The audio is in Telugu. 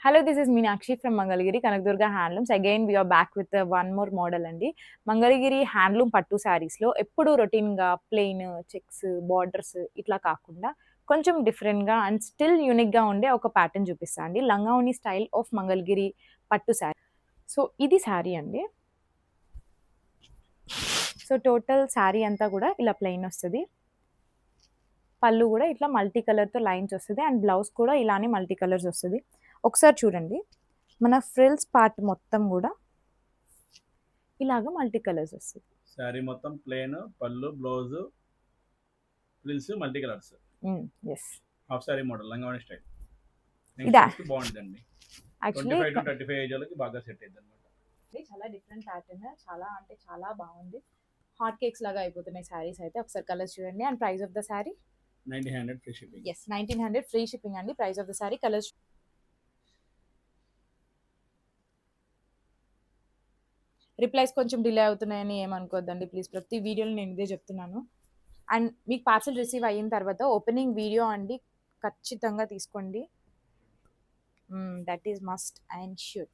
Hello, this is Meenakshi from Mangalagiri, Kanakdurga Handlooms. Again, we are back with one more model అండి. మంగళగిరి హ్యాండ్లూమ్ పట్టు శారీస్‌లో ఎప్పుడు రొటీన్‌గా ప్లెయిన్ చెక్స్, బోర్డర్స్ ఇట్లా కాకుండా కొంచెం డిఫరెంట్‌గా అండ్ స్టిల్ యూనిక్‌గా ఉండే ఒక ప్యాటర్న్ చూపిస్తా అండి. లంగావోణి స్టైల్ ఆఫ్ మంగళగిరి పట్టు శారీ. సో, ఇది శారీ అండి. సో, టోటల్ శారీ అంతా కూడా ఇలా ప్లెయిన్ వస్తది. పళ్ళు కూడా ఇట్లా మల్టీ కలర్‌తో లైన్స్ వస్తది అండ్ బ్లౌజ్ కూడా ఇలానే మల్టీ కలర్స్ వస్తది. ఒకసారి చూడండి. మన ఫ్రిల్స్ పార్ట్ మొత్తం కూడా ఇలాగ మల్టీ కలర్స్ వస్తది. శారీ మొత్తం ప్లేన్, పళ్ళు, blouse, frills multi colours. Yes. Half sari model లంగావోణి స్టైల్. ఇదా నెక్స్ట్ బాగుంటుందండి. యాక్చువల్లీ 25 టు 35 ఏజ్ వాళ్ళకి బాగా సెట్ అయ్యిద్ది అనమాట. చాలా డిఫరెంట్ ప్యాటర్న్. చాలా అంటే చాలా బాగుంది. హాట్ కేక్స్ లాగా అయిపోతున్నాయి శారీస్ అయితే. ఒకసారి కలర్స్ చూడండి and price of the sari 1900 free shipping. Yes 1900 free shipping అండి. Price of the sari colours replies కొంచెం డిలే అవుతున్నాయని ఏమనుకోవద్దండి ప్లీజ్. ప్రతి వీడియోలో నేను ఇదే చెప్తున్నాను. అండ్ మీకు పార్సల్ రిసీవ్ అయిన తర్వాత ఓపెనింగ్ వీడియో అండి ఖచ్చితంగా తీసుకోండి. That is must and sure.